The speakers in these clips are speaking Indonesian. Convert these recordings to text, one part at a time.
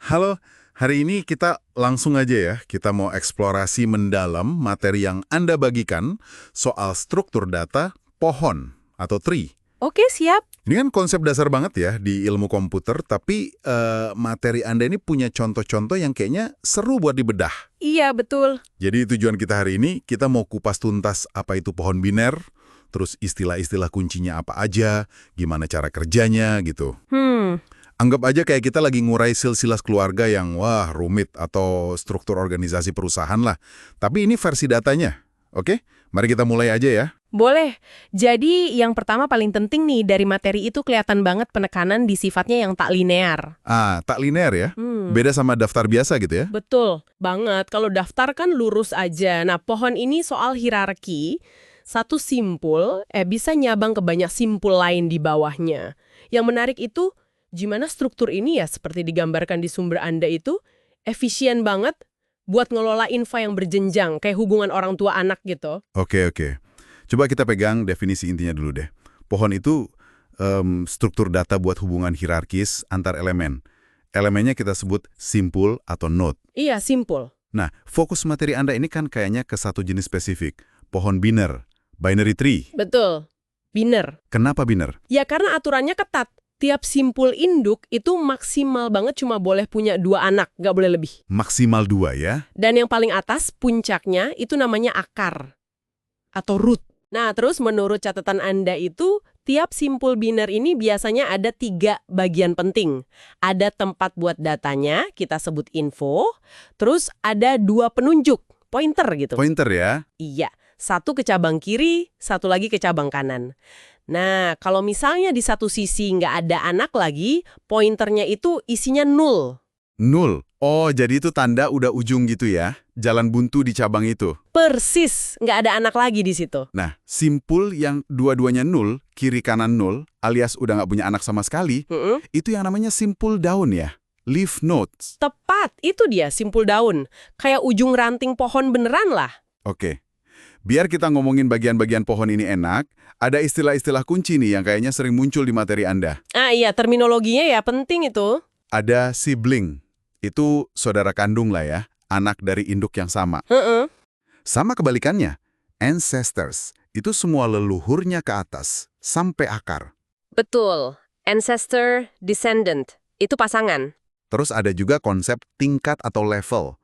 Halo, hari ini kita langsung aja ya, kita mau eksplorasi mendalam materi yang Anda bagikan soal struktur data pohon atau tree. Oke, siap. Ini kan konsep dasar banget ya di ilmu komputer, tapi materi Anda ini punya contoh-contoh yang kayaknya seru buat dibedah. Iya, betul. Jadi tujuan kita hari ini, kita mau kupas tuntas apa itu pohon biner, terus istilah-istilah kuncinya apa aja, gimana cara kerjanya gitu. Anggap aja kayak kita lagi ngurai silsilah keluarga yang wah rumit atau struktur organisasi perusahaan lah. Tapi ini versi datanya. Oke? Mari kita mulai aja ya. Boleh. Jadi, yang pertama paling penting nih dari materi itu kelihatan banget penekanan di sifatnya yang tak linear. Tak linear ya? Beda sama daftar biasa gitu ya? Betul banget. Kalau daftar kan lurus aja. Nah, pohon ini soal hierarki, satu simpul bisa nyabang ke banyak simpul lain di bawahnya. Yang menarik itu, gimana struktur ini ya seperti digambarkan di sumber Anda itu, efisien banget buat ngelola info yang berjenjang, kayak hubungan orang tua anak gitu. Oke. Coba kita pegang definisi intinya dulu deh. Pohon itu struktur data buat hubungan hierarkis antar elemen. Elemennya kita sebut simpul atau node. Iya, simpul. Nah, fokus materi Anda ini kan kayaknya ke satu jenis spesifik, pohon biner, binary tree. Betul. Biner. Kenapa biner? Ya karena aturannya ketat. Tiap simpul induk itu maksimal banget cuma boleh punya 2 anak, nggak boleh lebih. Maksimal 2 ya? Dan yang paling atas, puncaknya, itu namanya akar. Atau root. Nah, terus menurut catatan Anda itu, tiap simpul biner ini biasanya ada 3 bagian penting. Ada tempat buat datanya, kita sebut info. Terus ada 2 penunjuk, pointer gitu. Pointer ya? Iya, satu ke cabang kiri, satu lagi ke cabang kanan. Nah, kalau misalnya di satu sisi nggak ada anak lagi, pointernya itu isinya 0. 0. Oh, jadi itu tanda udah ujung gitu ya? Jalan buntu di cabang itu. Persis, nggak ada anak lagi di situ. Nah, simpul yang dua-duanya 0, kiri kanan 0, alias udah nggak punya anak sama sekali, itu yang namanya simpul daun ya? Leaf nodes. Tepat, itu dia simpul daun. Kayak ujung ranting pohon beneran lah. Oke. Biar kita ngomongin bagian-bagian pohon ini enak, ada istilah-istilah kunci nih yang kayaknya sering muncul di materi Anda. Iya, terminologinya ya penting itu. Ada sibling. Itu saudara kandung lah ya, anak dari induk yang sama. Sama kebalikannya, ancestors. Itu semua leluhurnya ke atas, sampai akar. Betul, ancestor, descendant. Itu pasangan. Terus ada juga konsep tingkat atau level.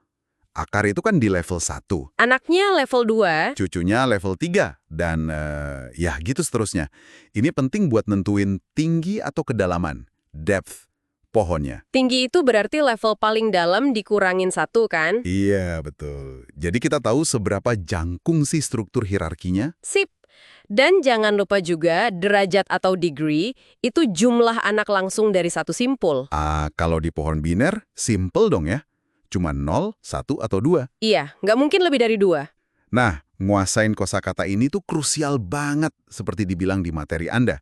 Akar itu kan di level 1. Anaknya level 2. Cucunya level 3. Dan ya gitu seterusnya. Ini penting buat nentuin tinggi atau kedalaman. Depth pohonnya. Tinggi itu berarti level paling dalam dikurangin 1 kan? Iya, betul. Jadi kita tahu seberapa jangkung sih struktur hierarkinya? Sip. Dan jangan lupa juga derajat atau degree itu jumlah anak langsung dari satu simpul. Kalau di pohon biner, simple dong ya. Cuma 0, 1, atau 2. Iya, nggak mungkin lebih dari 2. Nah, nguasain kosakata ini tuh krusial banget seperti dibilang di materi Anda.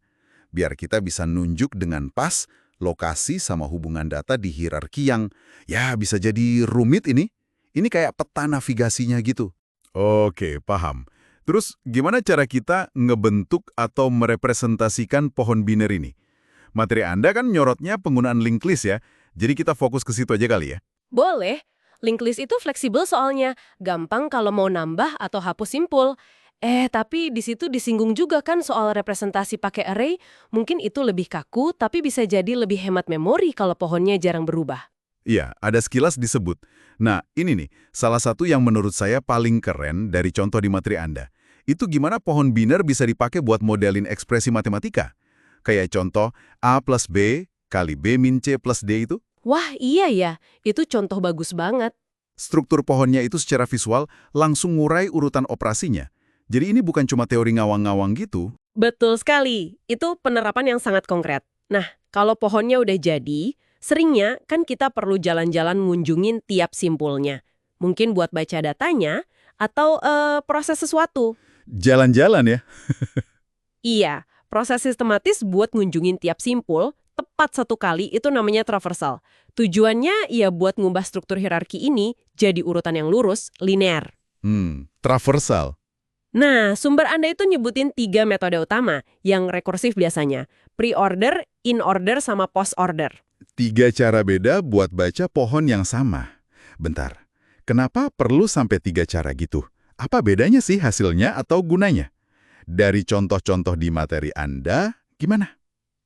Biar kita bisa nunjuk dengan pas lokasi sama hubungan data di hierarki yang ya bisa jadi rumit ini. Ini kayak peta navigasinya gitu. Oke, paham. Terus gimana cara kita ngebentuk atau merepresentasikan pohon biner ini? Materi Anda kan nyorotnya penggunaan linked list ya. Jadi kita fokus ke situ aja kali ya. Boleh. Linked list itu fleksibel soalnya. Gampang kalau mau nambah atau hapus simpul. Tapi di situ disinggung juga kan soal representasi pakai array. Mungkin itu lebih kaku, tapi bisa jadi lebih hemat memori kalau pohonnya jarang berubah. Iya, ada sekilas disebut. Nah, ini nih, salah satu yang menurut saya paling keren dari contoh di materi Anda. Itu gimana pohon biner bisa dipakai buat modelin ekspresi matematika. Kayak contoh A plus B kali B min C plus D itu. Wah, iya ya. Itu contoh bagus banget. Struktur pohonnya itu secara visual langsung ngurai urutan operasinya. Jadi ini bukan cuma teori ngawang-ngawang gitu. Betul sekali. Itu penerapan yang sangat konkret. Nah, kalau pohonnya udah jadi, seringnya kan kita perlu jalan-jalan ngunjungin tiap simpulnya. Mungkin buat baca datanya, atau proses sesuatu. Jalan-jalan ya? Iya, proses sistematis buat ngunjungin tiap simpul, tepat satu kali itu namanya traversal. Tujuannya ya buat ngubah struktur hierarki ini jadi urutan yang lurus, linear. Traversal. Nah, sumber Anda itu nyebutin 3 metode utama yang rekursif biasanya. Pre-order, in-order, sama post-order. 3 cara beda buat baca pohon yang sama. Bentar, kenapa perlu sampai 3 cara gitu? Apa bedanya sih hasilnya atau gunanya? Dari contoh-contoh di materi Anda, gimana?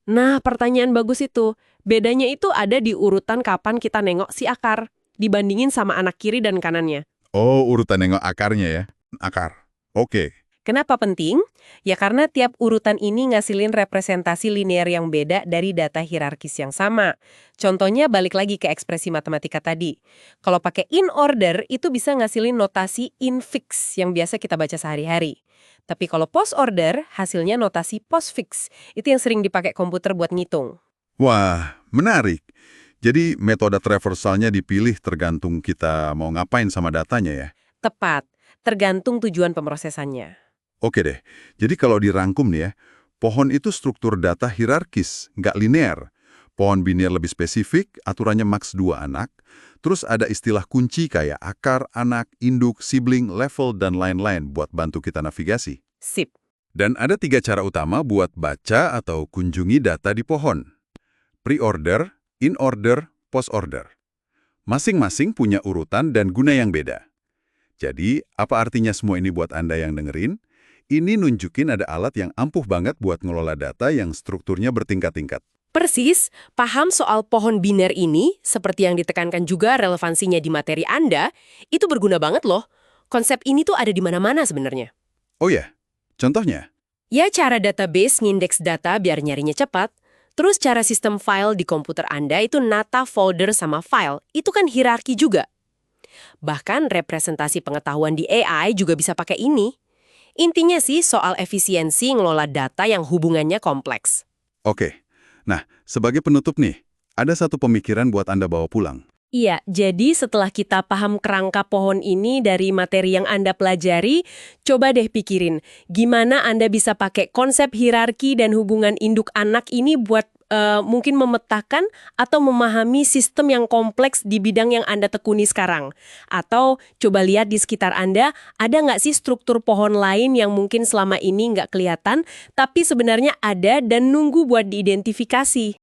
Nah, pertanyaan bagus itu. Bedanya itu ada di urutan kapan kita nengok si akar, dibandingin sama anak kiri dan kanannya. Oh, urutan nengok akarnya ya. Akar. Oke. Kenapa penting? Ya karena tiap urutan ini ngasilin representasi linear yang beda dari data hierarkis yang sama. Contohnya balik lagi ke ekspresi matematika tadi. Kalau pakai in order, itu bisa ngasilin notasi infix yang biasa kita baca sehari-hari. Tapi kalau post order, hasilnya notasi postfix. Itu yang sering dipakai komputer buat ngitung. Wah, menarik. Jadi metode traversalnya dipilih tergantung kita mau ngapain sama datanya ya. Tepat, tergantung tujuan pemrosesannya. Oke deh, jadi kalau dirangkum nih ya, pohon itu struktur data hierarkis, nggak linear. Pohon biner lebih spesifik, aturannya maks 2 anak. Terus ada istilah kunci kayak akar, anak, induk, sibling, level, dan lain-lain buat bantu kita navigasi. Sip. Dan ada 3 cara utama buat baca atau kunjungi data di pohon. Pre-order, in-order, post-order. Masing-masing punya urutan dan guna yang beda. Jadi, apa artinya semua ini buat Anda yang dengerin? Ini nunjukin ada alat yang ampuh banget buat ngelola data yang strukturnya bertingkat-tingkat. Persis, paham soal pohon biner ini, seperti yang ditekankan juga relevansinya di materi Anda, itu berguna banget loh. Konsep ini tuh ada di mana-mana sebenarnya. Oh ya, contohnya? Ya, cara database ngindeks data biar nyarinya cepat. Terus cara sistem file di komputer Anda itu nata folder sama file. Itu kan hierarki juga. Bahkan representasi pengetahuan di AI juga bisa pakai ini. Intinya sih soal efisiensi ngelola data yang hubungannya kompleks. Oke. Nah, sebagai penutup nih, ada satu pemikiran buat Anda bawa pulang. Iya, jadi setelah kita paham kerangka pohon ini dari materi yang Anda pelajari, coba deh pikirin gimana Anda bisa pakai konsep hierarki dan hubungan induk anak ini buat mungkin memetakan atau memahami sistem yang kompleks di bidang yang Anda tekuni sekarang. Atau coba lihat di sekitar Anda, ada nggak sih struktur pohon lain yang mungkin selama ini nggak kelihatan, tapi sebenarnya ada dan nunggu buat diidentifikasi.